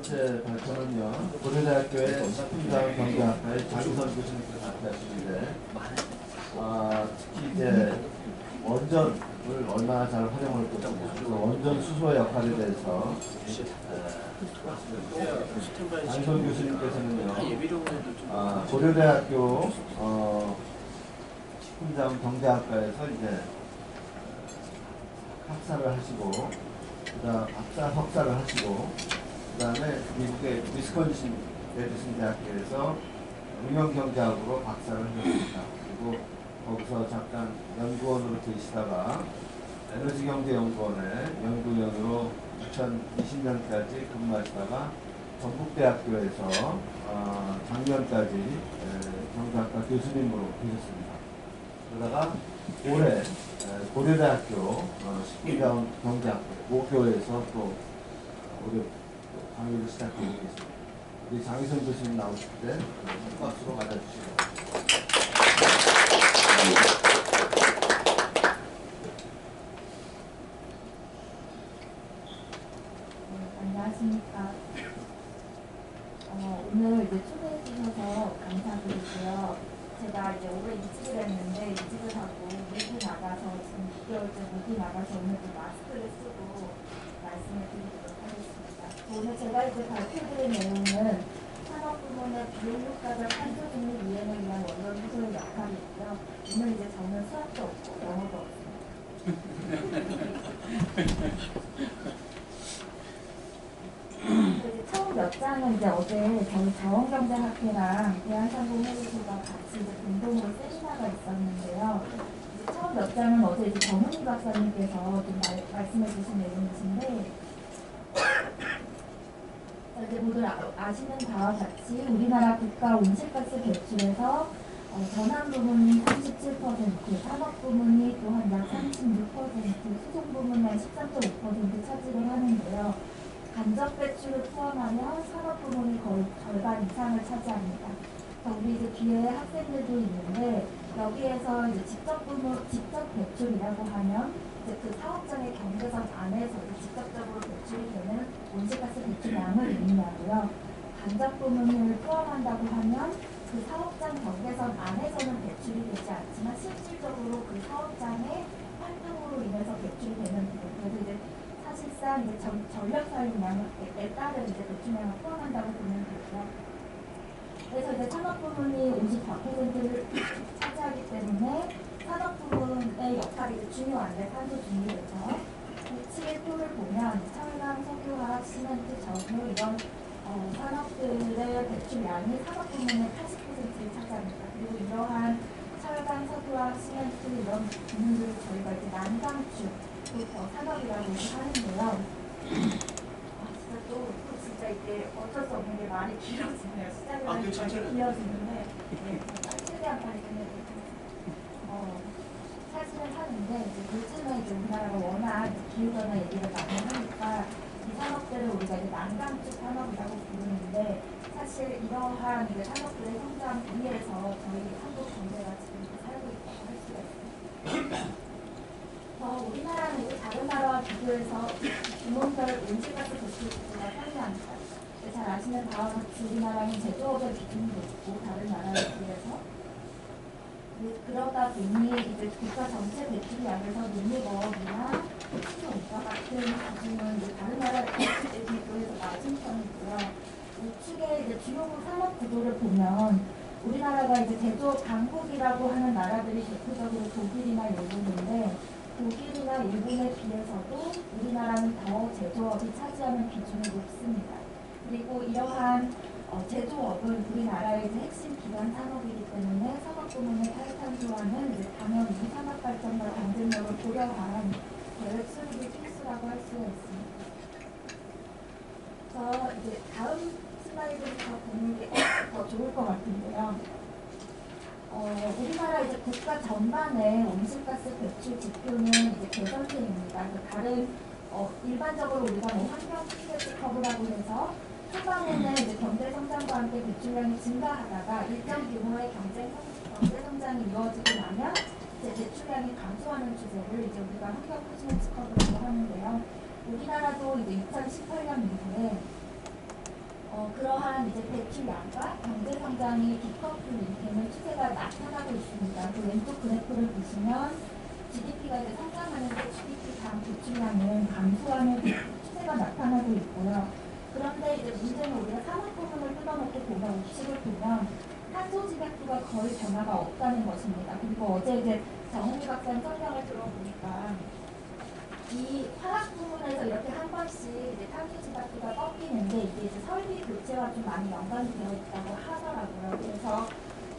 번째 발표는요, 고려대학교의 식품자원 경제학과의 장희선 교수님께서 발표하시는데, 특히 이제 원전을 얼마나 잘 활용할 것이냐, 원전 수소 역할에 대해서 장희선 교수님께서는요, 고려대학교 식품자원 경제학과에서 이제 학사를 하시고, 그다음 박사 석사를 하시고, 그다음에 미국의 위스콘신 메디슨 대학교에서 응용경제학으로 박사를 하셨습니다. 그리고 거기서 잠깐 연구원으로 계시다가 에너지경제연구원의 연구위원으로 2020년까지 근무하시다가 전북대학교에서 작년까지 경제학과 교수님으로 계셨습니다. 그러다가 올해 고려대학교 식품자원 경제학과 모교에서 또 올해 강의를 시작하고 있습니다. 우리 장희선 교수님 나오실 때 박수로 맞아주시고. 안녕하십니까. 오늘 이제 초대해 주셔서 감사드리고요. 제가 이제 올해 이직을 했는데 이직을 하고 미국 나가서 지금 6개월째 미국 나가서 오늘 또 마스크를 쓰고 말씀을 드리도록 하겠습니다. 오늘 제가 이제 발표드릴 내용은 산업 부문의 비효율가적 탄소 중립 이행을 위한 원론 해소의 역할이고요. 오늘 이제 저는 수학도 없고 영어도 없습니다. 처음 몇 장은 이제 어제 저희 자원경제학회랑 대한상공회의소가 같이 이제 공동으로 세미나가 있었는데요. 처음 몇 장은 어제 이제 정은희 박사님께서 좀 말씀해 주신 내용이신데, 이제 모두 아시는 바와 같이 우리나라 국가 온실가스 배출에서 전환 부문이 37%, 산업 부문이 또한 약 36%, 수송 부문이 한 13.5% 차지를 하는데요. 간접 배출을 포함하면 산업 부문이 거의 절반 이상을 차지합니다. 우리 이제 뒤에 학생들도 있는데 여기에서 이제 직접 배출이라고 하면 이제 그 사업장의 경계선 안에서 직접적으로 배출이 되는 온실가스 배출량을 의미하고요. 간접 부문을 포함한다고 하면 그 사업장 경계선 안에서는 배출이 되지 않지만 실질적으로 그 사업장의 활동으로 인해서 배출이 되는 부분. 그래서 이제 사실상 이제 전력 사용량에 따른 이제 배출량을 포함한다고 보면 되고요. 그래서 이제 산업 부문이 54%를 차지하기 때문에 산업 부문의 역할이 중요한데 탄소 중립에서 그 표를 보면 철강, 석유화학, 시멘트, 정유 이런 산업들의 배출량이 산업 부문의 80%를 차지합니다. 그리고 이러한 철강, 석유화학, 시멘트 이런 부문들을 저희가 이제 난방축 산업이라고 하는데요. 진짜 이게 어쩔 수 없는 게 말이 길어지네요. 시작을 하니까 길어지는데 최대한 빨리 끝내드릴게요. 사실은 하는데 이제 요즘에 이제 우리나라가 워낙 기후변화 얘기를 많이 하니까 이 산업들을 우리가 이제 난방축 산업이라고 부르는데 사실 이러한 이제 산업들의 성장 위에서 저희 한국 경제가 지금 살고 있다고 할 수가 있습니다. 우리나라는 이제 다른 나라와 비교해서 규모별 온실가스 배출 기조가 상이합니다. 잘 아시는 바와 같이 우리나라는 제조업의 비중이 높고 다른 나라에 비해서 그러다 보니 이제 국가 전체 배출량에서 농업이나 식품과 같은 기준은 이제 다른 나라에 비교해서 낮은 편이고요. 우측에 이제 주요 산업 구도를 보면 우리나라가 이제 제조업 강국이라고 하는 나라들이 대표적으로 독일이나 일본인데 독일이나 일본에 비해서도 우리나라는 더 제조업이 차지하는 비중이 높습니다. 그리고 이러한 제조업은 우리나라의 이제 핵심 기반 산업이기 때문에 산업 부문의 탈탄소화는 이제 당연히 산업 발전과 경쟁력을 고려한 계획 수립이 필수라고 할 수가 있습니다. 그래서 이제 다음 슬라이드부터 보는 게 더 좋을 것 같은데요. 우리나라 이제 국가 전반의 온실가스 배출 지표는 이제 개선세입니다. 다른 일반적으로 우리가 뭐 환경 피해지 커브라고 해서 초반에는 이제 경제 성장과 함께 배출량이 증가하다가 일정 규모의 경제 성장이 이루어지고 나면 이제 배출량이 감소하는 추세를 이제 우리가 환경 피해지 커브라고 하는데요. 우리나라도 이제 2018년 이후에 그러한 이제 배출량과 경제 성장이 디커플링 되는 추세가 나타나고 있습니다. 그 왼쪽 그래프를 보시면 GDP가 이제 성장하는데 GDP 당 배출량은 감소하는 추세가 나타나고 있고요. 그런데 이제 문제는 우리가 산업 부분을 뜯어놓고 보면 우측을 보면 탄소 집약도가 거의 변화가 없다는 것입니다. 그리고 어제 이제 정은희 박사님 설명을 들어보니까 이 화학 부분에서 이렇게 한 번씩 이제 탄소 집약도가 꺾이는데 이게 이제 설비 교체와 좀 많이 연관이 되어 있다고 하더라고요. 그래서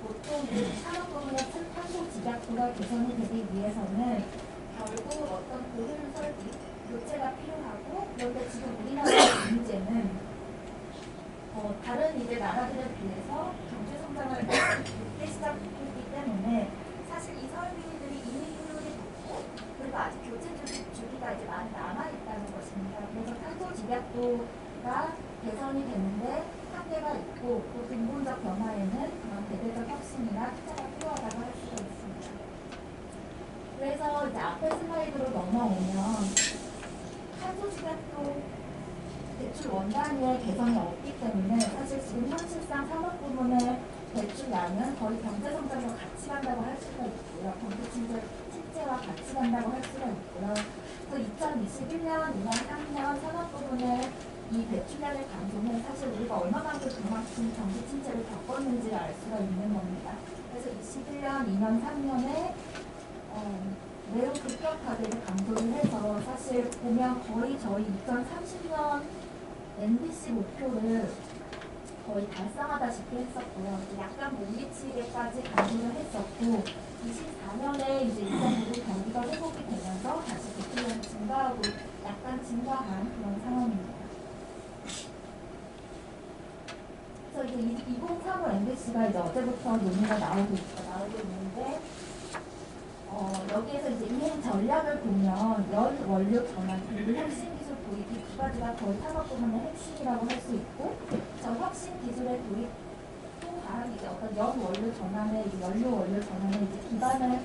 보통 이제 산업 부분의 탄소 집약도가 개선이 되기 위해서는 결국 어떤 고효율 설비 교체가 필요하고, 그런데 지금 우리나라의 문제는 다른 이제 나라들에 비해서 경제 성장을 늦게 시작했기 때문에 사실 이 설비들이 이미 효율이 높고 그리고 아직 교체 주기가 이제 많이 남아있다는 것입니다. 그래서 탄소 집약도가 개선이 되는데 한계가 있고 또 근본적 변화에는 그런 대대적 혁신이나 투자가 필요하다고 할 수가 있습니다. 그래서 이제 앞에 슬라이드로 넘어오면 탄소 집약도 배출 원단위의 개선이 없기 때문에 사실 지금 현실상 산업 부문의 배출량은 거의 경제 성장과 같이 간다고 할 수가 있고요. 경제 침체와 같이 간다고 할 수가 있고요. 그래서 2021년, 2년, 3년 산업 부문의 이 배출량의 감소는 사실 우리가 얼마만큼 그만큼 경제 침체를 겪었는지를 알 수가 있는 겁니다. 그래서 21년, 2년, 3년에 매우 급격하게 감소를 해서 사실 보면 거의 저희 2030년 NDC 목표를 거의 달성하다시피 했었고요. 약간 못 미치게까지 감소를 했었고 24년에 이제 일정으로 경기가 회복이 되면서 다시 배출량이 증가하고 약간 증가한 그런 상황입니다. 그래서 이제 2035 NDC가 이제 어제부터 논의가 나오고 있는데 여기에서 이제 이행 전략을 보면 연 원료 전환 그리고 혁신 기술 도입이 두 가지가 거의 산업 부문의 핵심이라고 할 수 있고, 저 혁신 기술의 도입 또한 이제 어떤 연 원료 전환의 연료 원료 전환에 이제 기반을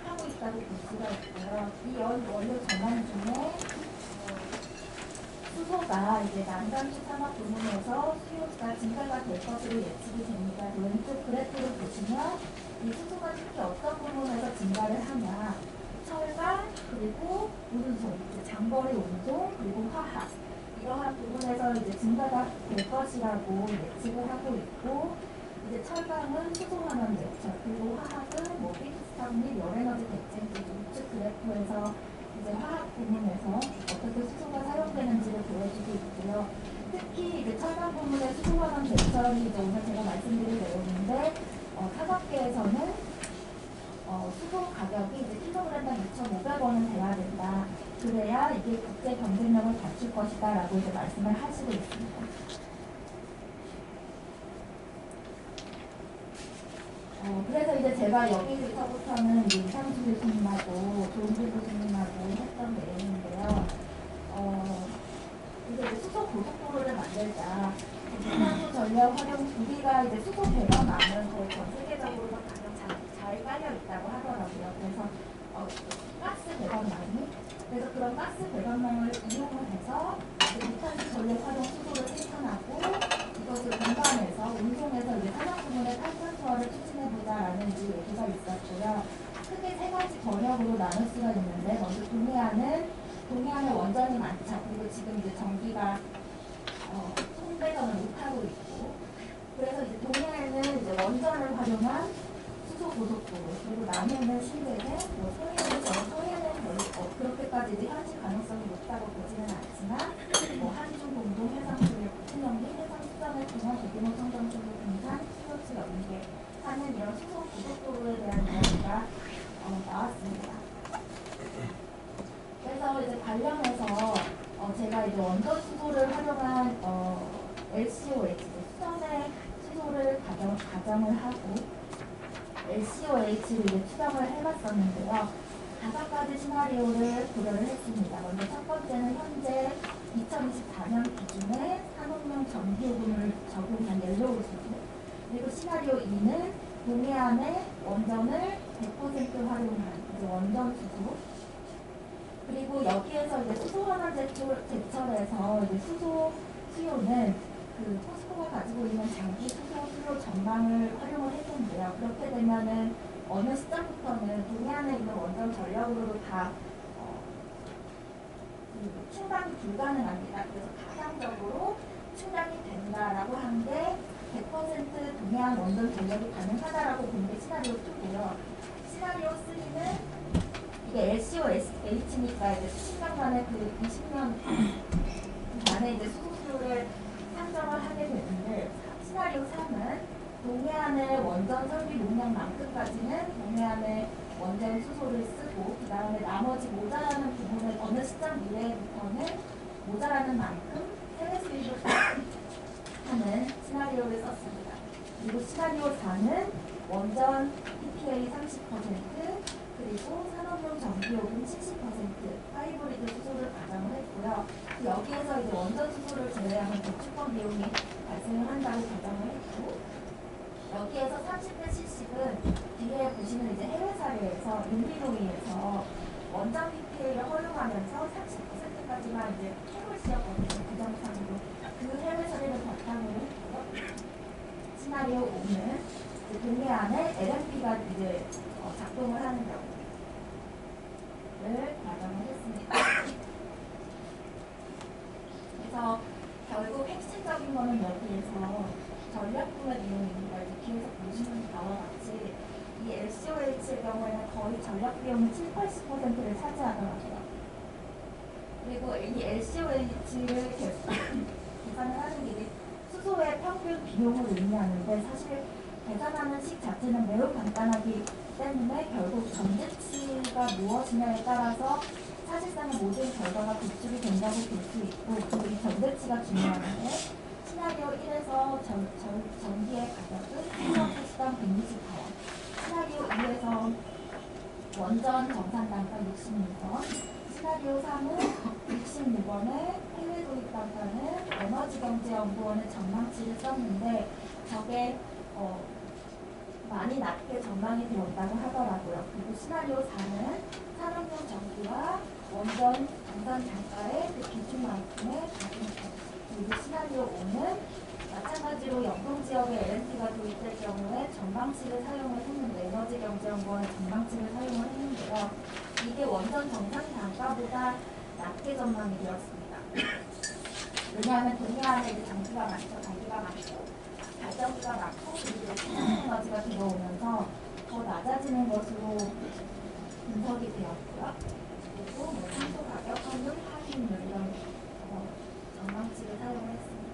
하고 있다고 볼 수가 있고요. 이 연 원료 전환 중에 수소가 이제 난방수 산업 부문에서 수요가 증가가 될 것으로 예측이 됩니다. 왼쪽 그래프를 보시면 이 수소가 특히 어떤 부분에서 증가를 하냐, 철강 그리고 운송, 장거리 운송 그리고 화학 이러한 부분에서 이제 증가가 될 것이라고 예측을 하고 있고, 이제 철강은 수소 환원 대처 그리고 화학은 뭐 피드스탁 및 열에너지 대체 우측 그래프에서 이제 화학 부문에서 어떻게 수소가 사용되는지를 보여주고 있고요. 특히 이제 철강 부문의 수소 환원 대처이 이제 오늘 제가 말씀드릴 내용인데. 산업계에서는 수소 가격이 이제 킬로그램당 2,500원은 돼야 된다. 그래야 이게 국제 경쟁력을 갖출 것이다 라고 이제 말씀을 하시고 있습니다. 그래서 이제 제가 여기서부터는 이상수 교수님하고 조은주 교수님하고 했던 내용인데요. 이제 수소 고속도로를 만들자. 산소 전력 활용 우리가 이제 수소 배관망은 거의 전 세계적으로 가장 잘 깔려 있다고 하더라고요. 그래서 가스 배관망이 그래서 그런 가스 배관망을 이용을 해서 무탄소 전력 활용 수소를 생산하고 이것을 공간에서 운송해서 이제 산업 부문의 탄탄소화를 추진해보자라는 이제 얘기가 있었고요. 크게 세 가지 번역으로 나눌 수가 있는데 먼저 동해안에 원전이 많죠. 그리고 지금 이제 전기가 송배전을 못하고 있고, 그래서 이제 동해에는 이제 원전을 활용한 수소 고속도로, 그리고 남해는 신대세, 뭐 소해는 그렇게까지 이제 현실 가능성이 높다고 보지는 않지만, 뭐 한중 공동 해상 수력 운영 및 해상 수단을 통한 대규모 청정 수로 등산, 수요치 연계 하는 이런 수소 고속도로에 대한 이야기가 나왔습니다. 그래서 이제 관련해서 제가 이제 원전 수소를 활용한 LCOH 수전의 수소를 가정을 하고 LCOH를 이제 추정을 해봤었는데요. 5가지 시나리오를 고려를 했습니다. 먼저 첫 번째는 현재 2024년 기준에 산업용 전기요금을 적용한 옐로우 수소, 그리고 시나리오 2는 동해안의 원전을 100% 활용한 이제 원전 수소, 그리고 여기에서 이제 수소 환원 제철에서 이제 수소 수요는 그 포스코가 가지고 있는 장기 수소 수요 전망을 활용을 했는데요. 그렇게 되면은 어느 시점부터는 동해안에 있는 원전 전력으로도 다 충당이 불가능합니다. 그래서 가상적으로 충당이 된다라고 하는데 100% 동해안 원전 전력이 가능하다라고 본 게 시나리오 2고요. 시나리오 3는 이게 LCOH니까 이제 수십 년 만에 그 20년 안에 이제 수소 수요를 산정을 하게 되는데 시나리오 3은 동해안의 원전 설비 용량만큼까지는 동해안의 원전 수소를 쓰고 그 다음에 나머지 모자라는 부분을 어느 시점 이내부터는 모자라는 만큼 해외 수입을 하는 시나리오를 썼습니다. 그리고 시나리오 4는 원전 PPA 30% 그리고 산업용 전기요금 70% 하이브리드 수소를 가정을 했고요. 여기에서 이제 원전 수소를 제외하면 대출권 비용이 발생을 한다고 가정을 했고 여기에서 30대 70은 뒤에 보시는 이제 해외 사례에서 인비노이에서 원전 PPA를 허용하면서 30%까지만 이제 해볼 시였거든요. 부정상으로 그 해외 사례를 바탕으로 했고요. 시나리오 5는 동해안에 LNP가 이제 작동을 하는 경우를 가정을 했습니다. 그래서 결국 핵심적인 거는 여기에서 전력분의 이용입니다. 이제 뒤에서 보시는 바와 같이 이 LCOH의 경우에는 거의 전력 비용의 70~80%를 차지하더라고요. 그리고 이 LCOH를 계산을 하는 게 수소의 평균 비용을 의미하는데 사실 계산하는 식 자체는 매우 간단하기 때문에 결국 전제치가 무엇이냐에 따라서 사실상의 모든 결과가 구축이 된다고 볼 수 있고 그리고 이 전제치가 중요한데 시나리오 1에서 전기의 가격은 1kW당 160원 시나리오 2에서 원전 정산 단가 66원 시나리오 3은 66원에 해외 도입 단가는 에너지경제연구원의 전망치를 썼는데 저게 많이 낮게 전망이 되었다고 하더라고요. 그리고 시나리오 4는 산업용 전기와 원전 정산 단가의 그 기준만큼의 가격입니다. 그리고 시나리오 5는 마찬가지로 영동지역에 LNP가 도입될 경우에 전망치를 사용을 했는데 에너지경제연구원의 전망치를 사용을 했는데요. 이게 원전 정상 단가보다 낮게 전망이 되었습니다. 왜냐하면 동해안에 이제 장기가 많고 단기가 많고 발전기가 많고 그리고 신재에너지가 들어오면서 더 낮아지는 것으로 분석이 되었고요. 그리고 뭐 탄소 가격, 환율, 할인율 이런 전망치를 사용했습니다.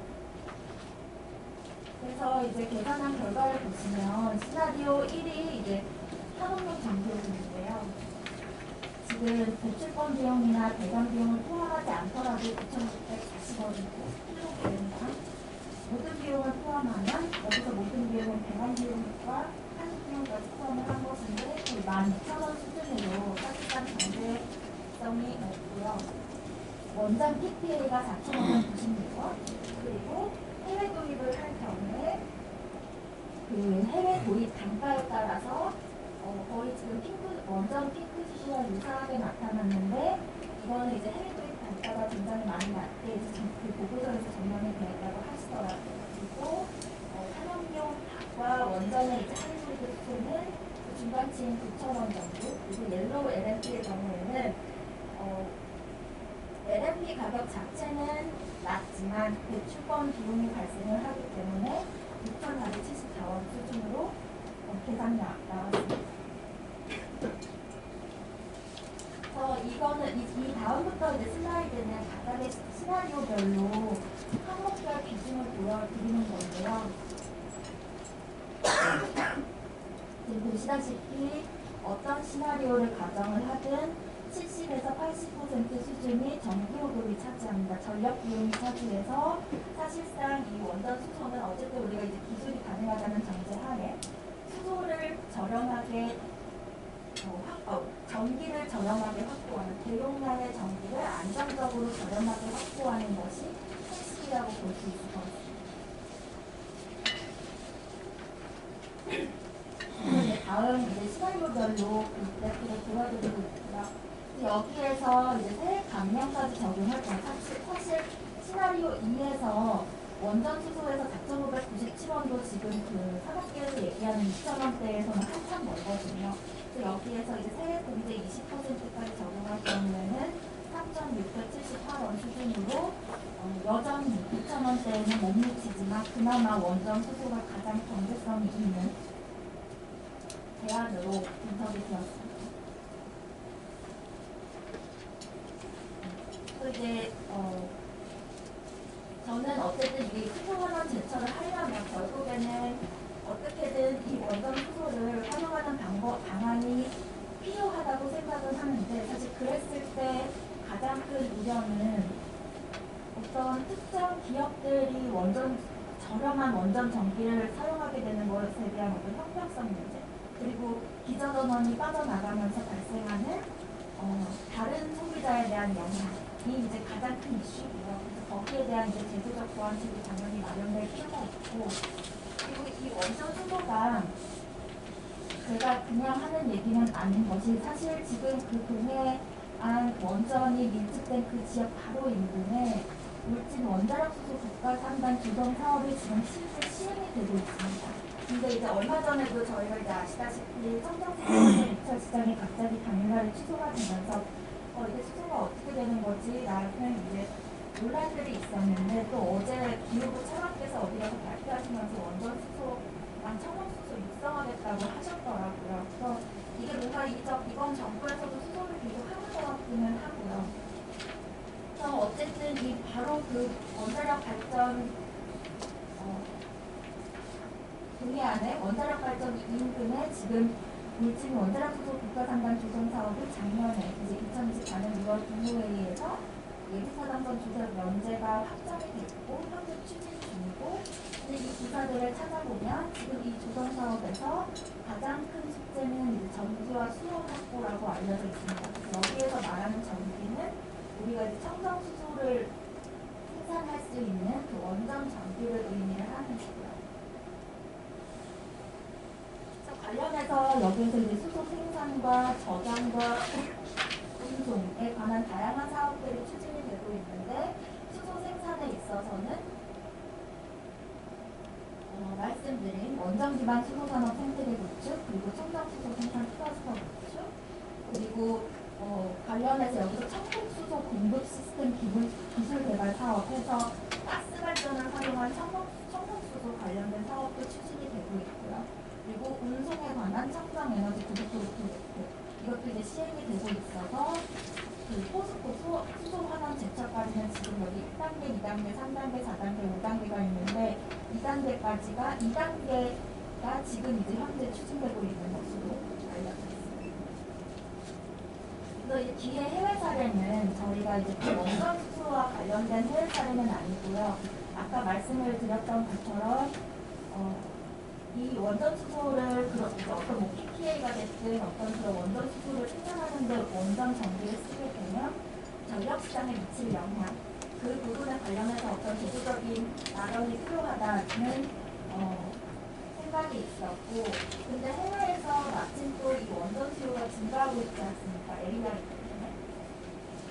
그래서 이제 계산한 결과를 보시면 시나리오 1이 이제 산업용 전기요금인데요. 지금 대출권 비용이나 배당 비용을 포함하지 않더라도 9,640원이고 킬로그램당 모든 비용을 포함하면 여기서 모든 비용은 배당 비용과 한식 비용까지 포함을 한 것인데 거의 12,000원 수준으로 사실상 경제성이 없고요. 원전 PPA가 4,596원 그리고 해외 도입을 할 경우에 그 해외 도입 단가에 따라서 거의 지금 원전 핑크 수준과 유사하게 나타났는데 이거는 이제 해외 도입 단가가 굉장히 많이 낮게 이제 그 보고서에서 전망이 되었다고 하시더라고요. 그리고 산업용 닭과 원전의 이제 하이브리드 수소는 그 중간치인 9,000원 정도 그리고 옐로우 LNP의 경우에는 LNP 가격 자체는 낮지만 대출권 비용이 발생을 하기 때문에 6,474원 수준으로 계산이 나왔습니다. 그래서 이거는 이 다음부터 이제 슬라이드는 각각의 시나리오별로 항목별 기준을 보여드리는 건데요. 지금 보시다시피 어떤 시나리오를 가정을 하든 70에서 80% 수준이 전기요금이 차지합니다. 전력 비용이 차지해서 사실상 이 원전 수소는 어쨌든 우리가 이제 기술이 가능하다는 전제하에 수소를 저렴하게 전기를 저렴하게 확보하는 대용량의 전기를 안정적으로 저렴하게 확보하는 것이 핵심이라고 볼 수 있을 것 같습니다. 다음 이제 시나리오별로 그래프를 보여드리고 있고요. 여기에서 이제 세액 감면까지 적용할 때 사실 시나리오 2에서 원전 수소에서 4,597원도 지금 그 산업계에서 얘기하는 2,000원대에서는 한참 멀거든요. 그래서 여기에서 이제 세액 공제 20%까지 적용할 경우에는 3,678원 수준으로 여전히 2,000원대에는 못 미치지만 그나마 원전 수소가 가장 경제성이 있는 대안으로 분석이 되었습니다. 그리고 이제 저는 어쨌든 이 수소환원 제철을 하려면 결국에는 어떻게든 이 원전 수소를 활용하는 방안이 필요하다고 생각을 하는데 사실 그랬을 때 가장 큰 우려는 어떤 특정 기업들이 저렴한 원전 전기를 사용하게 되는 것에 대한 어떤 형평성 문제 그리고 기저전원이 빠져나가면서 발생하는 다른 소비자에 대한 영향이 이제 가장 큰 이슈고요. 그래서 거기에 대한 이제 제도적 보완책이 당연히 마련될 필요가 있고 그리고 이 원전 수소가 제가 그냥 하는 얘기는 아닌 것이 사실 지금 그 동해안 원전이 밀집된 그 지역 바로 인근에 울진 원자력 수소 국가 상단 조정 사업이 지금 실제 시행이 되고 있습니다. 근데 이제 얼마 전에도 저희가 이제 아시다시피 청정수소의 입찰 시장이 갑자기 당일날에 취소가 되면서 이게 수소가 어떻게 되는 거지? 라는 이제 논란들이 있었는데 또 어제 기후부 차관께서 어디 가서 발표하시면서 원전 수소랑 청정수소 육성하겠다고 하셨더라고요. 그래서 이게 뭔가 이번 정부에서도 수소를 계속 하는 것 같기는 하고요. 그래서 어쨌든 이 바로 그 원자력 발전 동해안의 원자력 발전 인근에 지금 울진 원자력 수소 국가상단 조성 사업을 작년에 이제 2024년 6월 국무회의에서 예비사당선 조사 면제가 확정이 됐고 현재 추진 중이고 근데 이 기사들을 찾아보면 지금 이 조성 사업에서 가장 큰 숙제는 이제 전기와 수요 확보라고 알려져 있습니다. 그래서 여기에서 말하는 전기는 우리가 이제 청정 수소를 생산할 수 있는 그 원전 전기를 의미를 하는 거고요. 관련해서 여기에서 이제 수소 생산과 저장과 운송에 관한 다양한 사업들이 추진이 되고 있는데 수소 생산에 있어서는 말씀드린 원전 기반 수소 산업 생태계 구축 그리고 청정 수소 생산 클러스터 구축 그리고 관련해서 여기서 청국 수소 공급 시스템 기술 개발 사업에서 가스 발전을 활용한 청국 수소 관련된 사업도 추진이 되고 있고요. 그리고 운송에 관한 청정 에너지 고속도로 프로젝트 이것도 이제 시행이 되고 있어서 그 포스코 수소 환원 제철까지는 지금 여기 1단계, 2단계, 3단계, 4단계, 5단계가 있는데 2단계까지가 2단계가 지금 이제 현재 추진되고 있는 것으로 알려져 있습니다. 그래서 이 뒤에 해외 사례는 저희가 이제 그 원전 수소와 관련된 해외 사례는 아니고요. 아까 말씀을 드렸던 것처럼 이 원전 수소를 어떤 뭐 PPA가 됐든 어떤 그런 원전 수소를 생산하는데 원전 전기를 쓰게 되면 전력 시장에 미칠 영향 그 부분에 관련해서 어떤 제도적인 마련이 필요하다는 생각이 있었고 근데 해외에서 마침 또 이 원전 수요가 증가하고 있지 않습니까? 에리아이기 때문에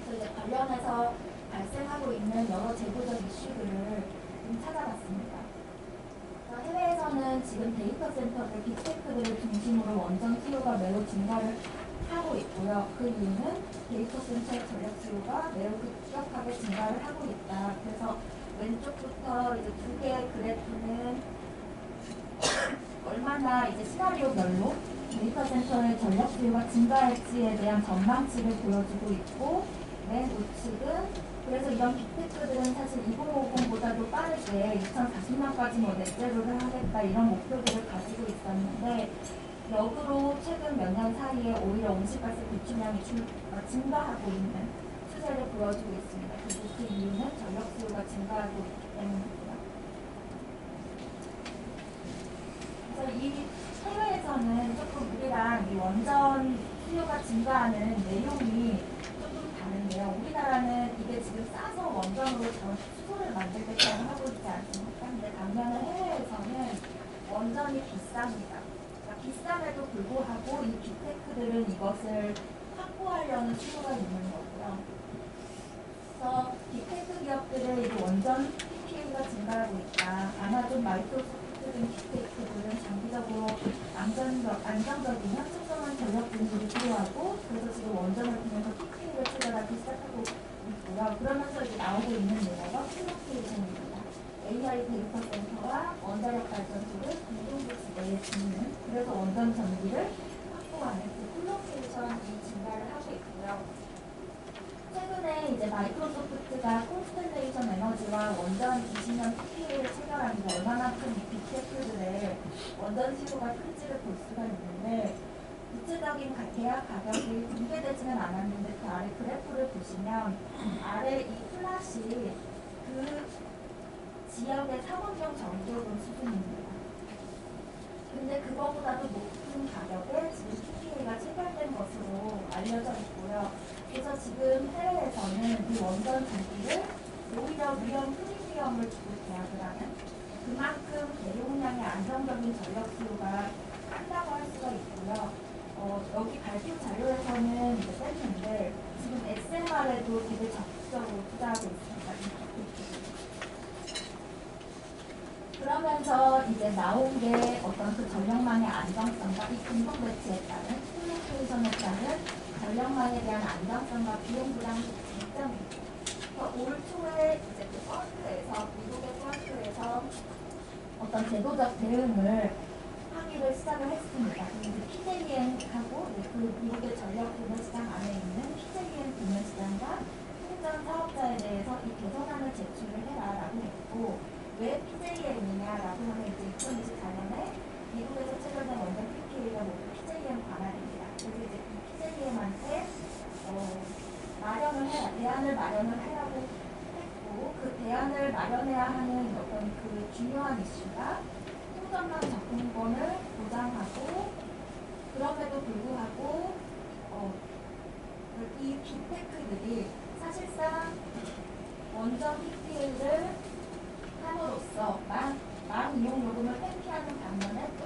그래서 이제 관련해서 발생하고 있는 여러 제도적 이슈들을 좀 찾아봤습니다. 해외에서는 지금 데이터 센터들, 빅테크들을 중심으로 원전 수요가 매우 증가를 하고 있고요. 그 이유는 데이터 센터의 전력 수요가 매우 급격하게 증가를 하고 있다. 그래서 왼쪽부터 이제 두 개의 그래프는 얼마나 이제 시나리오별로 데이터 센터의 전력 수요가 증가할지에 대한 전망치를 보여주고 있고 맨 우측은 그래서 이런 빅테크들은 사실 2050보다도 빠르게 2040년까지 뭐 넷제로를 하겠다 이런 목표들을 가지고 있었는데 역으로 최근 몇 년 사이에 오히려 온실가스 배출량이 증가하고 있는 추세를 보여주고 있습니다. 그리고 그 이유는 전력 수요가 증가하고 있기 때문이고요. 그래서 이 해외에서는 조금 우리랑 이 원전 수요가 증가하는 내용이 다른데요. 우리나라는 이게 지금 싸서 원전으로 수소를 만들겠다고 하고 있지 않습니까? 근데 반면에 해외에서는 원전이 비쌉니다. 그러니까 비쌈에도 불구하고 이 빅테크들은 이것을 확보하려는 수요가 있는 거고요. 그래서 빅테크 기업들의 원전 PPA를 PPA가 증가하고 있다. 아마존, 마이크로소프트 등 빅테이크들은 장기적으로 안정적인 현실성한 전력 분실이 필요하고 그래서 지금 원전을 통해서 PPA를 체결하기 시작하고 있고요. 그러면서 이제 나오고 있는 내용가 콜로케이션입니다. AI 데이터 센터와 원자력 발전소를 공동부지 내에 짓는 그래서 원전 전기를 확보하는 그 콜로케이션이 증가를 하고 있고요. 최근에 이제 마이크로소프트가 콘스텔레이션 에너지와 원전 20년 PPA를 체결한 게 얼마나 큰 빅테크들의 원전 시도가 큰지를 볼 수가 있는데 구체적인 계약 가격이 공개되지는 않았는데 그 아래 그래프를 보시면 아래 이 플랫이 그 지역의 상업용 전기요금 수준입니다. 근데 그거보다도 높은 가격에 지금 PPA가 체결된 것으로 알려져 있고요. 그래서 지금 해외에서는 이 원전 전기를 오히려 위험 프리미엄을 주고 계약을 하는 그만큼 대용량의 안정적인 전력 수요가 크다고 할 수가 있고요. 여기 발표 자료에서는 이제 뺐는데 지금 SMR에도 되게 적극적으로 투자하고 있습니다. 그러면서 이제 나온 게 어떤 그 전력망의 안정성과 이 공동 배치에 따른 콜로케이션에 따른 전력망에 대한 안정성과 비용 부담 장점입니다. 올 초에 이제 그 버스에서 미국의 버스에서 어떤 제도적 대응을 하기를 시작을 했습니다. 이제 PJM하고 그 미국의 전력 구매 시장 안에 있는 PJM 구매 시장과 생전 사업자에 대해서 이 개선안을 제출을 해라라고 했고 왜 PJM이냐라고 하면 이제 2024년에 미국에서 체결된 원전 PPA가 모두 PJM 관할입니다. 그래서 이제 이 PJM한테 마련을 해라, 대안을 마련을 하라고 했고 그 대안을 마련해야 하는 어떤 그 중요한 이슈가 통전망 접근권을 보장하고 그럼에도 불구하고 이 빅테크들이 사실상 원전 PPA를 함으로써 만 이용 요금을 회피하는 반면에 또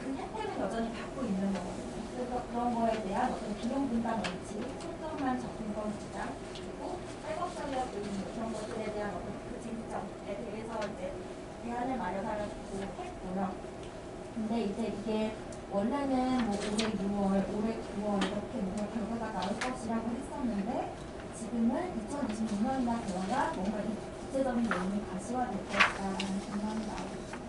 그 혜택은 여전히 받고 있는 거거든요. 그래서 그런 거에 대한 어떤 비용 분담 원칙, 청정만 접근권 주장, 그리고 백업 전략 이런 것들에 대한 어떤 그 쟁점에 대해서 이제 대안을 마련하려고 했고요. 근데 이제 이게 원래는 뭐 올해 6월, 올해 9월 이렇게 뭔가 결과가 나올 것이라고 했었는데 지금은 2026년이나 되어야 뭔가 이 구체적인 내용이 가시화될 것이다라는 전망이 나오고 있습니다.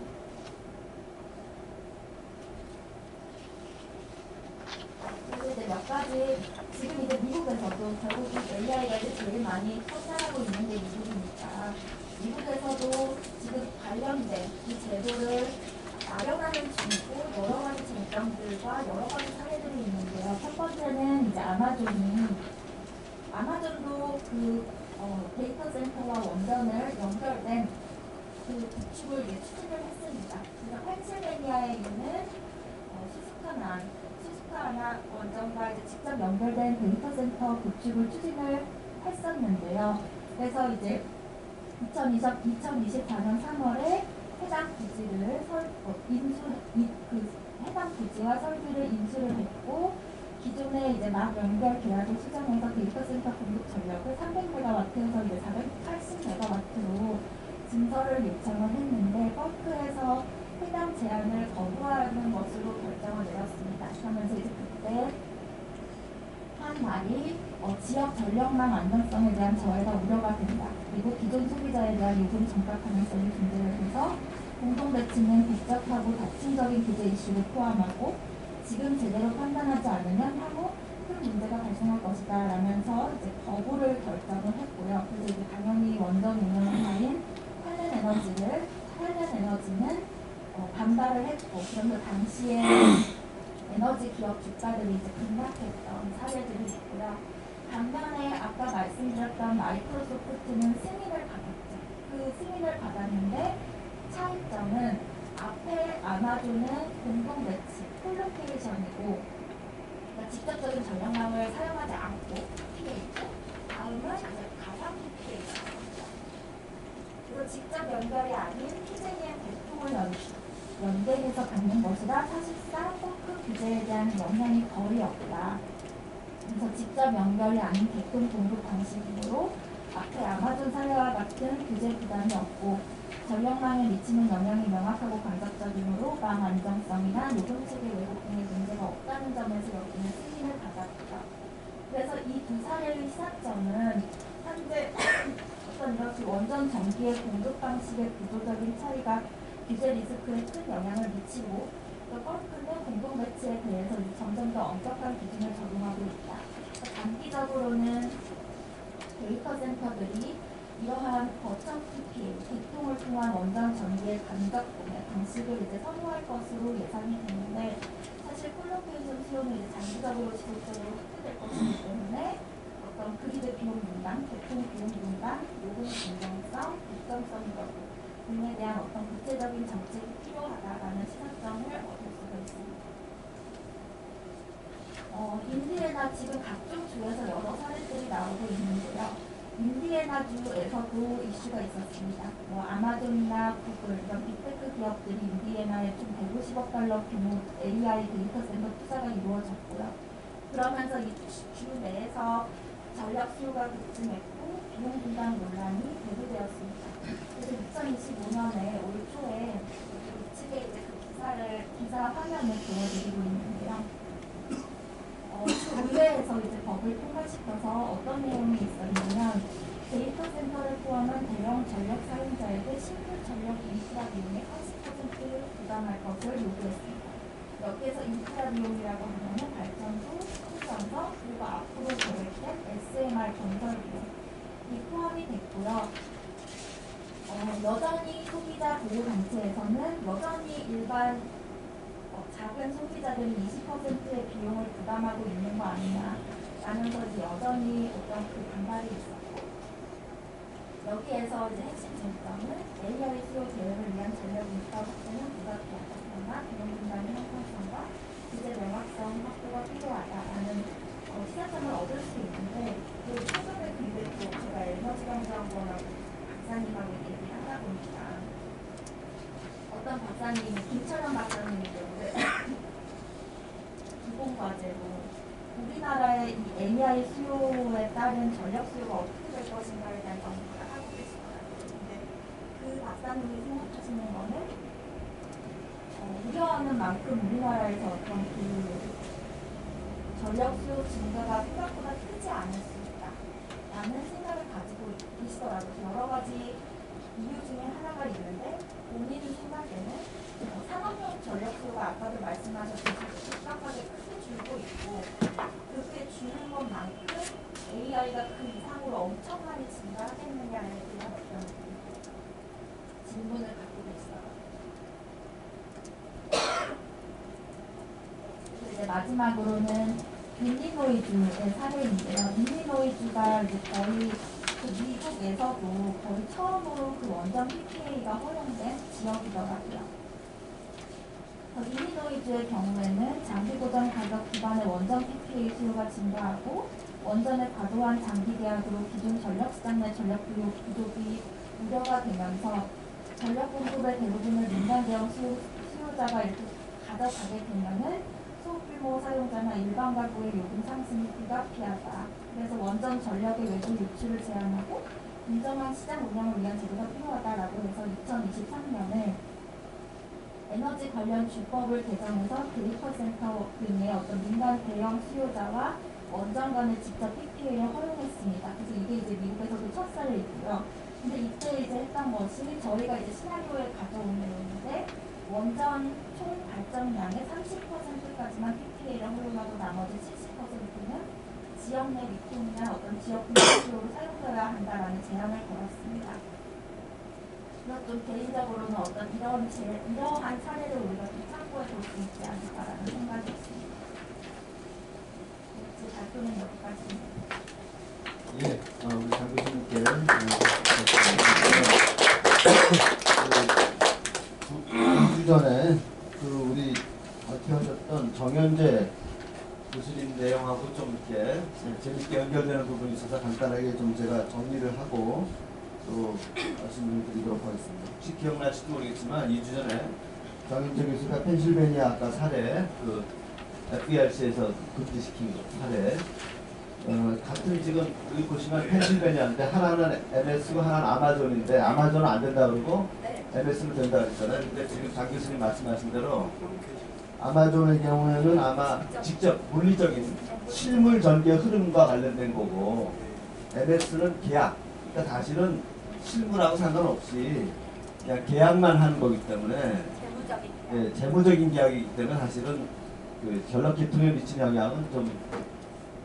그리고 이제 몇 가지 지금 이제 미국에서도 결국 이 AI가 이제 제일 많이 성장하고 있는 게 미국이니까 미국에서도 지금 관련된 이 제도를 마련하는 중이고 여러 가지 쟁점들과 여러 가지 사례들이 있는데요. 첫 번째는 이제 아마존도 그 데이터 센터와 원전을 연결된 그 구축을 추진을 했습니다. 그래서 펜실베니아에 있는 수스카나 원전과 이제 직접 연결된 데이터 센터 구축을 추진을 했었는데요. 그래서 이제 2024년 3월에 해당 부지를 해당 부지와 설비를 인수를 했고 기존에 이제 막 연결 계약을 수정해서 데이터 센터 공급 전력을 300MW에서 이제 480MW로 증설을 요청을 했는데 펑크에서 해당 제안을 거부하는 것으로 결정을 내렸습니다. 그러면서 이제 그때 한 말이 지역 전력망 안정성에 대한 저해가 우려가 된다. 그리고 기존 소비자에 대한 요금 정가 가능성이 존재를 해서 공동 배치는 복잡하고 다층적인 규제 이슈를 포함하고 지금 제대로 판단하지 않으면 향후 큰 문제가 발생할 것이다 라면서 이제 거부를 결정을 했고요. 그래서 이제 당연히 원전 운영사인 헬렌에너지는 반발을 했고 그러면서 당시에 에너지 기업 주가들이 이제 급락했던 사례들이 있고요. 반면에 아까 말씀드렸던 마이크로소프트는 승인을 받았죠. 그 승인을 받았는데 차이점은 앞에 아마존은 공동 배치, 콜로케이션이고 그러니까 직접적인 전력망을 사용하지 않고 PPA고 다음은 이제 가상 PPA입니다. 그래서 직접 연결이 아닌 PJM 대통을 연계해서 갖는 것이라 사실상 펑크 규제에 대한 영향이 거의 없다. 그래서 직접 연결이 아닌 개통 공급 방식으로 앞에 아마존 사례와 같은 규제 부담이 없고 전력망에 미치는 영향이 명확하고 간접적이므로 망 안정성이나 요금체계 왜곡 등의 문제가 없다는 점에서 여기는 승인을 받았고요. 그래서 이 두 사례의 시사점은 현재 어떤 이렇게 원전 전기의 공급 방식의 구조적인 차이가 규제 리스크에 큰 영향을 미치고 또 꺾이는 공동 배치에 대해서 점점 더 엄격한 기준을 적용하고 있다. 단기적으로는 데이터 센터들이 이러한 거점 PPA, 개통을 통한 원전 전기의 간접 구매 방식을 이제 선호할 것으로 예상이 되는데 사실 콜로케이션 수요는 이제 장기적으로 지속적으로 확대될 것이기 때문에 어떤 그리드 비용 분담, 개통 비용 분담, 요금 공정성, 일정성이라고 등에 대한 어떤 구체적인 정책이 필요하다라는 시사점을 얻을 수가 있습니다. 인디애나 지금 각종 주에서 여러 사례들이 나오고 있는데요. 인디애나주에서도 이슈가 있었습니다. 아마존이나 구글 이런 빅테크 기업들이 인디애나에 총 150억 달러 규모 AI 데이터 센터 투자가 이루어졌고요. 그러면서 이 주 내에서 전력 수요가 급증했고 비용 분담 논란이 대두되었습니다. 그래서 2025년에 올 초에 우측에 이제 그 기사 화면을 보여드리고 있는데요. 의회에서 이제 법을 통과시켜서 어떤 내용이 있었냐면 데이터 센터를 포함한 대형 전력 사용자에게 신규 전력 인프라 비용의 80%를 부담할 것을 요구했습니다. 여기에서 인프라 비용이라고 하면 발전소, 충전소, 그리고 앞으로 계획된 SMR 건설 비용이 포함이 됐고요. 여전히 소비자 보호단체에서는 여전히 일반 작은 소비자들이 20%의 비용을 부담하고 있는 거 아니냐 라면서 이제 여전히 어떤 그 반발이 있었고 여기에서 이제 핵심 쟁점은 AI 수요 대응을 위한 전력 인프라 확대는 불가피하다거나 비용 분담의 형평성과 규제 명확성 확보가 필요하다라는 시사점을 얻을 수 있는데 그 최근에 근데 또 제가 에너지경제연구원하고 박사님하고 얘기를 하다 보니까 어떤 박사님이 김철현 박사님이 때문에 기본 과제로 우리나라의 이 AI 수요에 따른 전력 수요가 어떻게 될 것인가에 대한 연구를 하고 계시더라고요. 근데 그 박사님이 생각하시는 거는 우려하는 만큼 우리나라에서 어떤 그 전력 수요 증가가 생각보다 크지 않을 수 있다라는 생각을 가지고 계시더라고요. 여러 가지 이유 중에 하나가 있는데 본인이 생각에는 산업용 전력 수요가 아까도 말씀하셨듯이 급격하게 크게 줄고 있고 그렇게 주는 것만큼 AI가 그 이상으로 엄청 많이 증가하겠느냐에 대한 어떤 질문을 갖고 계시더라고요. 이제 마지막으로는 일리노이주의 사례인데요. 일리노이주가 이제 거의 그 미국에서도 거의 처음으로 그 원전 PPA가 허용된 지역이더라고요. 일리노이주의 경우에는 장기 고정 가격 기반의 원전 PPA 수요가 증가하고 원전의 과도한 장기 계약으로 기존 전력 시장 내 전력 부족이 우려가 되면서 전력 공급의 대부분을 민간 대형 수요자가 이렇게 가져가게 되면은 소규모 사용자나 일반 가구의 요금 상승이 불가피하다. 그래서 원전 전력의 외부 유출을 제한하고 공정한 시장 운영을 위한 제도가 필요하다라고 해서 2023년에 에너지 관련 주법을 개정해서 데이터 센터 등의 어떤 민간 대형 수요자와 원전 간의 직접 PPA를 허용했습니다. 그래서 이게 이제 미국에서도 첫 사례이고요. 근데 이때 이제 했던 것이 저희가 이제 시나리오에 가져온 내용인데 원전 총 발전량의 30%까지만 PPA를 허용하고 나머지 70%는 지역 내 유통이나 어떤 지역 분야수요로 사용되어야 한다라는 제안을 걸었습니다. 그래서 좀 개인적으로는 어떤 이러한 사례를 우리가 좀 참고해 볼 수 있지 않을까라는 생각이 있습니다. 제 발표는 여기까지입니다. 예, 우리 장 교수님께 2주 전에 그 우리 발표하셨던 정현재 교수님 내용하고 좀 이렇게 재밌게 연결되는 부분이 있어서 간단하게 좀 제가 정리를 하고 또 말씀을 드리도록 하겠습니다. 혹시 기억나실지 모르겠지만 2주 전에 정현재 교수가 펜실베니아 아까 사례 그 FERC에서 금지시킨 사례 같은 지금 여기 보시면 펜실베니아인데 하나는 MS고 하나는 아마존인데 아마존은 안 된다 그러고 MS는 된다 그랬잖아요. 근데 지금 장 교수님 말씀하신 대로 아마존의 경우에는 아마 직접 물리적인 실물 전개 흐름과 관련된 거고 MS는 계약, 그러니까 사실은 실물하고 상관없이 그냥 계약만 하는 거기 때문에 재무적인 계약이기 때문에 사실은 그 전력 계통에 미치는 영향은 좀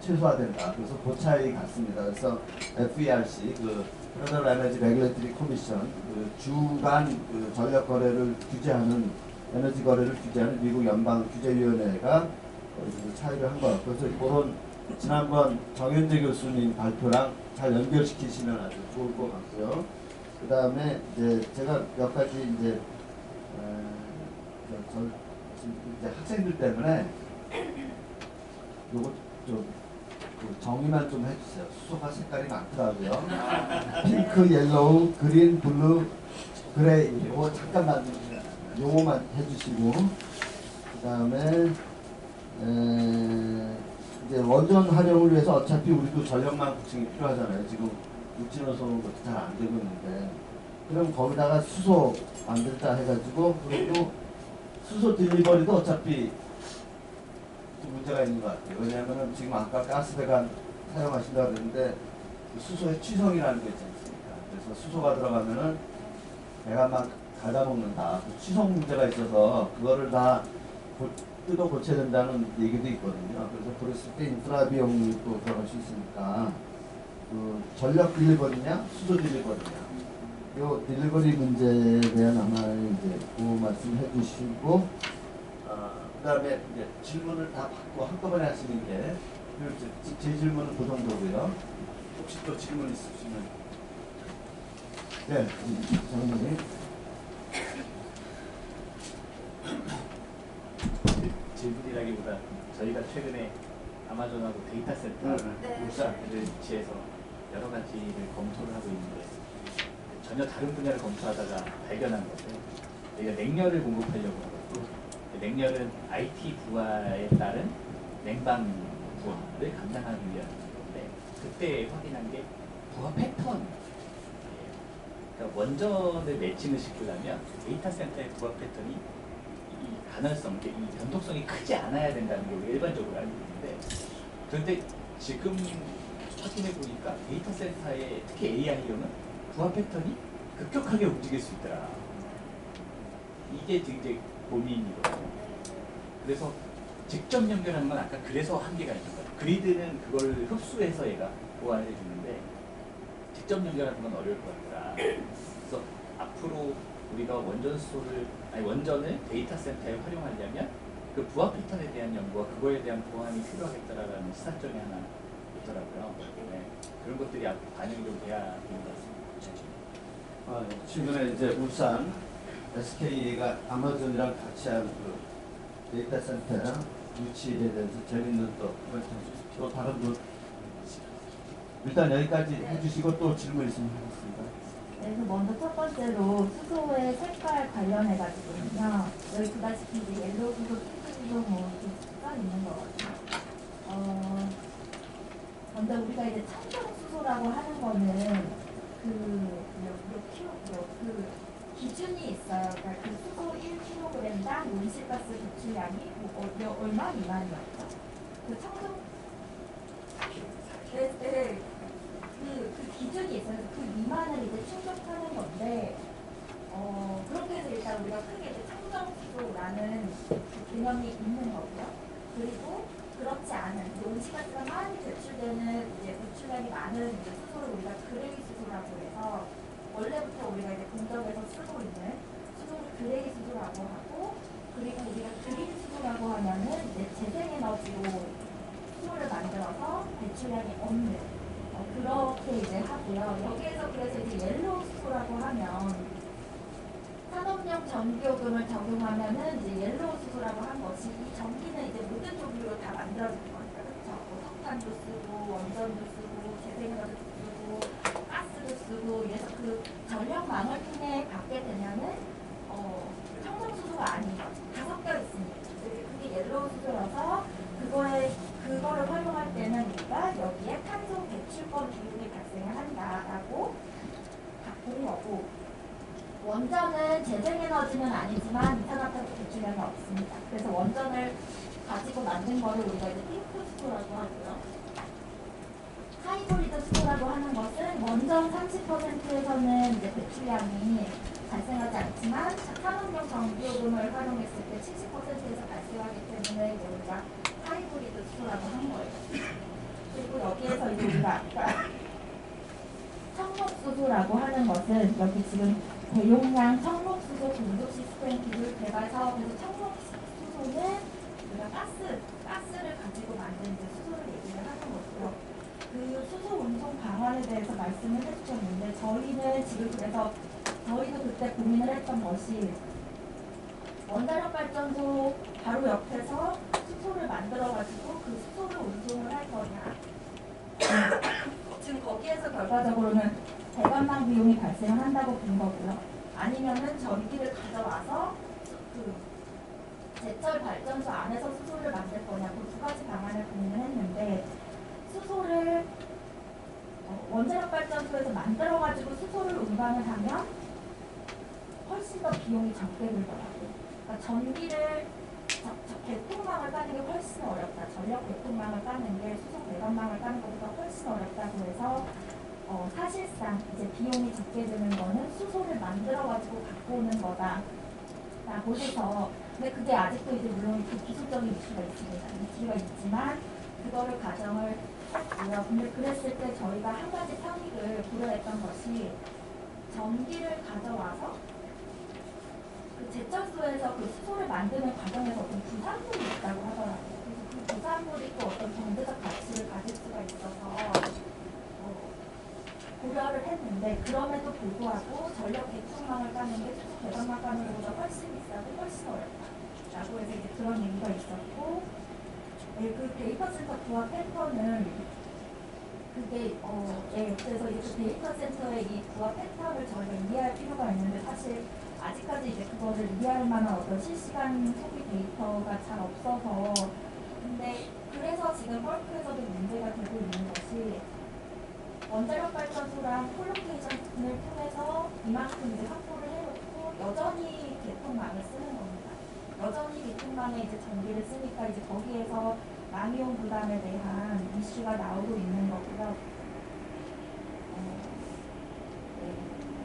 최소화된다. 그래서 그 차이 같습니다. 그래서 FERC, 그 Federal Energy Regulatory Commission, 그 주간 그 전력 거래를 규제하는 에너지 거래를 규제하는 미국 연방 규제위원회가 거기서 차이를 한 것 같고, 그래서 그런 지난번 정현재 교수님 발표랑 잘 연결시키시면 아주 좋을 것 같고요. 그 다음에 이제 제가 몇 가지 이제 이제 학생들 때문에 요거 좀 정의만 좀 해주세요. 수소가 색깔이 많더라고요. 핑크, 옐로우, 그린, 블루, 그레이. 이거 잠깐만 용어만 해주시고, 그 다음에 이제 원전 활용을 위해서 어차피 우리도 전력망 구축이 필요하잖아요. 지금 육진호소는 것도 잘 안 되고 있는데, 그럼 거기다가 수소 만들자 해가지고, 그리고 수소 딜리버리도 어차피 좀 문제가 있는 것 같아요. 왜냐하면 지금 아까 가스배관 사용하신다고 그랬는데 수소의 취성이라는 게 있지 않습니까? 그래서 수소가 들어가면은 배관만 갉아먹는다. 그 취성 문제가 있어서 그거를 다 뜯어 고쳐야 된다는 얘기도 있거든요. 그래서 그랬을 때 인프라 비용이 또 들어갈 수 있으니까 그 전력 딜리버리냐 수소 딜리버리냐 이 딜리버리 문제에 대한 아마 이제 그 말씀해 주시고, 그 다음에 이제 질문을 다 받고 한꺼번에 하시는 게, 제 질문은 그 정도고요. 혹시 또 질문 있으시면. 네, 장관님. 질문이라기보다 저희가 최근에 아마존하고 데이터 센터를 위치해서 여러 가지를 검토를 하고 있는데 전혀 다른 분야를 검토하다가 발견한 건데 저희가 냉열을 공급하려고 하고 냉열은 IT 부하에 따른 냉방 부하를 감당하기 위한 건데 그때 확인한 게 부하 패턴. 그러니까 원전을 매칭을 시키려면 데이터 센터의 부하 패턴이 이 가능성, 이 변동성이 크지 않아야 된다는 게 우리가 일반적으로 알고 있는데, 그런데 지금 확인해 보니까 데이터 센터의 특히 AI용은 부하 패턴이 급격하게 움직일 수 있더라. 이게 되게 고민이거든요. 그래서 직접 연결하는 건 아까 그래서 한계가 있는 거예요. 그리드는 그걸 흡수해서 얘가 보완해 주는데 직접 연결하는 건 어려울 것 같더라. 그래서 앞으로 우리가 원전을 데이터 센터에 활용하려면 그 부하 패턴에 대한 연구와 그거에 대한 보완이 필요하겠다라는 시사점이 하나 있더라고요. 네. 그런 것들이 앞으로 반영이 좀 돼야 되는 것 같습니다. 최근에 이제 울산 SK가 아마존이랑 같이 한 그 데이터 센터 유치에 대해서 재밌는 또 다른 분 일단 여기까지 해주시고 또 질문 있으면 하겠습니다. 그래서 먼저 첫 번째로 수소의 색깔 관련해가지고는요. 여기 보다시피 이제 옐로우 수소, 핑크 수소 써 있는 거거든요. 먼저 우리가 이제 청정 수소라고 하는 거는 그 기준이 있어요. 그러니까 그 수소 1kg당 온실가스 배출량이 얼마 미만이었죠? 그 청정 그 기준이 있어요. 그 미만을 이제 충족하는 건데, 그렇게 해서 일단 우리가 크게 이제 청정수소라는 그 개념이 있는 거고요. 그리고 그렇지 않은 온실가스가 많이 배출되는 이제 배출량이 많은 이제 수소를 우리가 그레이 수소라고 해서 원래부터 우리가 이제 공정에서 쓰고 있는 수소를 그레이 수소라고 하고, 그리고 우리가 그린 수소라고 하면은 이제 재생에너지로 수소를 만들어서 배출량이 없는 그렇게 이제 하고요. 여기에서 그래서 이제 옐로우 수소라고 하면 산업용 전기요금을 적용하면은 이제 옐로우 수소라고 한 것이 이 전기는 이제 모든 종류로 다 만들어지는 거니까 그렇죠. 뭐 석탄도 쓰고 원전도 쓰고 재생에너지도 쓰고 가스도 쓰고 이래서 그 전력망을 통해 받게 되면은 청정 수소가 아닌 거죠. 다 섞여 있으니까 그게 옐로우 수소여서 그거를 활용할 때는 우리가 여기에 원전은 아니지만 이산화탄소 배출량이 없습니다. 그래서 원전을 가지고 만든 거를 우리가 이제 핑크 수소라고 하고요. 하이브리드 수소라고 하는 것은 원전 30%에서는 이제 배출량이 발생하지 않지만 산업용 전기요금을 활용했을 때 70%에서 발생하기 때문에 이제 우리가 하이브리드 수소라고 한 거예요. 그리고 여기에서 이제 우리가 아까 청록수소라고 하는 것은 여기 지금 대용량 청록수소 공급 시스템 기술 개발 사업에서 청록수소는 우리가 가스를 가지고 만든 이제 수소를 얘기를 하는 거고요. 그 수소 운송 방안에 대해서 말씀을 해주셨는데 저희는 지금 그래서 저희도 그때 고민을 했던 것이 원자력 발전소 바로 옆에서 수소를 만들어가지고 그 수소를 운송을 할 거냐. 지금 거기에서 결과적으로는 대관망 비용이 발생한다고 본 거고요. 아니면은 전기를 가져와서 그 제철 발전소 안에서 수소를 만들 거냐. 그 두 가지 방안을 고민을 했는데 수소를 원자력 발전소에서 만들어가지고 수소를 운반을 하면 훨씬 더 비용이 적게 들더라고요. 그러니까 전기를 개통망을 까는 게 훨씬 어렵다. 전력 개통망을 까는 게 수소 배관망을 까는 것보다 훨씬 어렵다고 해서 사실상 이제 비용이 적게 드는 거는 수소를 만들어가지고 갖고 오는 거다라고 해서 근데 그게 아직도 이제 물론 그 기술적인 이슈가 있습니다. 이슈가 있지만 그거를 가정을 했고요. 근데 그랬을 때 저희가 한 가지 편익을 고려했던 것이 전기를 가져와서 그 제철소에서 그 수소를 만드는 과정에서 어떤 부산물이 있다고 하더라고요. 그래서 그 부산물이 또 어떤 경제적 가치를 가질 수가 있어서 고려를 했는데 그럼에도 불구하고 전력 개통망을 까는 게 수소 배관망 까는 것보다 훨씬 비싸고 훨씬 어렵다라고 해서 이제 그런 얘기가 있었고 그 데이터 센터 부합 패턴은 그게 그래서 이제 그 데이터 센터의 이 부합 패턴을 저희가 이해할 필요가 있는데 사실 아직까지 이제 그거를 이해할 만한 어떤 실시간 소비 데이터가 잘 없어서 근데 그래서 지금 펄크에서도 문제가 되고 있는 것이 원자력 발전소랑 콜로케이션을 통해서 이만큼 이제 확보를 해놓고 여전히 개통망을 쓰는 겁니다. 여전히 개통망에 이제 전기를 쓰니까 이제 거기에서 망이용 부담에 대한 이슈가 나오고 있는 거고요.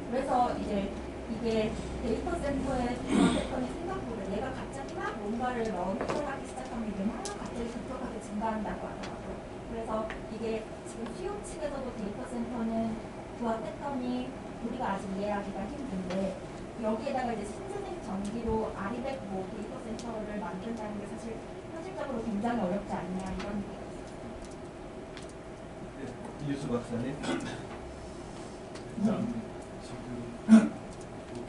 그래서 이제 이게 데이터 센터의 패턴이 생각보다 얘가 갑자기 막 뭔가를 러닝을 하기 시작하면 이게 막 갑자기 급격하게 증가한다고 하더라고요. 그래서 이게 지금 수요 측에서도 데이터 센터는 부합 패턴이 우리가 아직 이해하기가 힘든데 여기에다가 이제 신재생 전기로 아리백 데이터 센터를 만든다는 게 사실 현실적으로 굉장히 어렵지 않냐 이런 얘기가 있습니다. 이유수 박사님. 일단 지금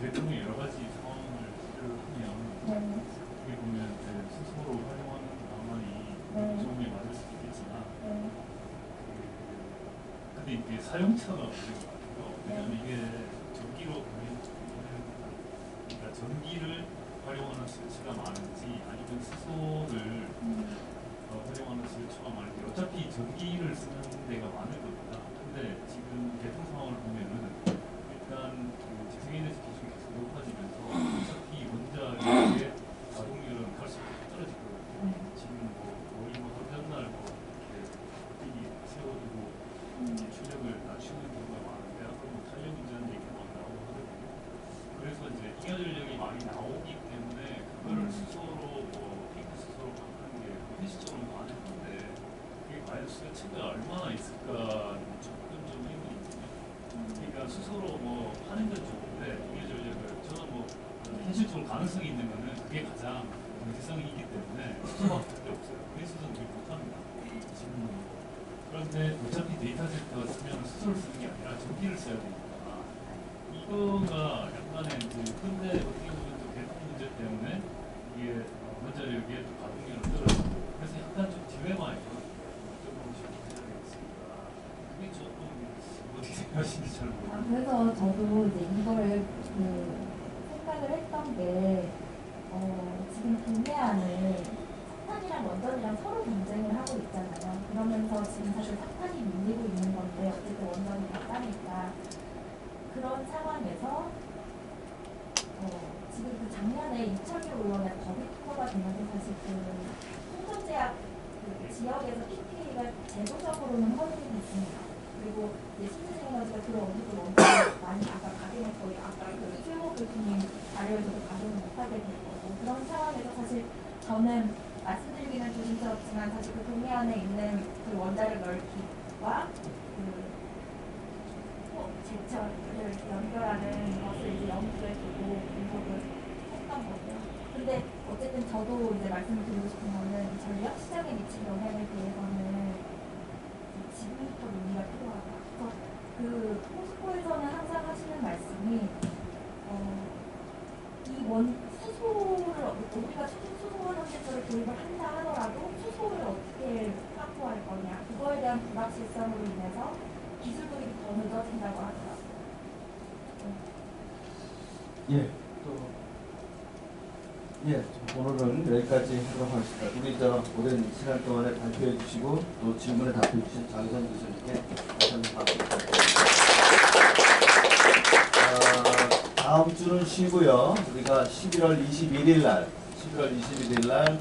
대통령이 여러 가지 상황을 비교를 하면 어떻게 보면 스스로 활용하는 방안이 조금에 맞을 수도 있겠지만 근데 이게 사용처가 문제인 것 같아요. 왜냐하면 이게 전기로 그러니까 전기를 활용하는 수요처가 많은지 아니면 수소를 활용하는 수요처가 많은지 어차피 전기를 쓰는 데가 많을 겁니다. 근데 지금 개통 상황을 보면은 일단 그 재생에너지 기술이 계속 높아지면서 어차피 원자력의 가동률은 갈수록 떨어지거든요. 지금 거의 하루 전날 이렇게 세워두고 출력을 낮추는 경우가 많은데 아까 탄력 운전 얘기가 많이 나오고 하거든요. 그래서 이제 잉여 전력이 많이 나오기 때문에 그거를 수소로 핑크 수소로 바꾸는 게 현실적으로 가능한데 그게 과연 수요처가 얼마나 있을까 조금 좀 의문이 있거든요. 그러니까 스스로 하는 건 좋은데 잉여 전력을 저는 현실적으로 가능성이 있는 거는 그게 가장 경제성이 있기 때문에 수소밖에 없어요. 그래서는 그걸 못합니다. 지금 그런데 어차피 데이터 센터가 쓰면 수소를 쓰는 게 아니라 전기를 써야 되니까 이거가 약간의 근데 어떻게 보면 또 개통 문제 때문에 이게 원자력의 또 가동률을 떨어지고 그래서 약간 좀 딜레마예요. 어떤 방식으로 해야 되겠습니까? 그게 조금 어떻게 생각하시는지 잘 모르겠어요. 그래서 저도 이제 이거를 생각을 했던 게 지금 동해안을 석탄이랑 원전이랑 서로 경쟁을 하고 있잖아요. 그러면서 지금 사실 석탄이 밀리고 있는 건데 어쨌든 원전이 가까니까 그런 상황에서 지금 그 작년에 이철규 의원의 법이 통과가 되면서 사실 그 홍성제약 그 지역에서 PPA가 제도적으로는 허용이 됐습니다. 그리고 이제 신진에너지가 그런 어디도 많이 아까 가게는 거의 아까 그 최고 교수님 자료에서도 가정을 못하게 된 거고 그런 상황에서 사실 저는 말씀드리기는 조심스럽지만 사실 그 동해안에 있는 그 원자력 넓기와 그 제철을 연결하는 것을 이제 염두에 두고 분석을 했던 거고요. 근데 어쨌든 저도 이제 말씀을 드리고 싶은 거는 전력 시장에 미친 영향에 대해서는 지금부터 논의가 필요하다. 그래서 그 포스코에서는 항상 하시는 말씀이 수소를 우리가 수소원 환경제를 도입을 한다 하더라도 수소를 어떻게 확보할 거냐 그거에 대한 불확실성으로 인해서 기술 도입이 더 늦어진다고 하더라고요. 예, 오늘은 여기까지 하도록 하겠습니다. 우리 오랜 시간 동안에 발표해 주시고 또 질문에 답해 주신 장희선 교수님께 다시 한번 박수 부탁드립니다. 다음 주는 쉬고요. 우리가 11월 21일 날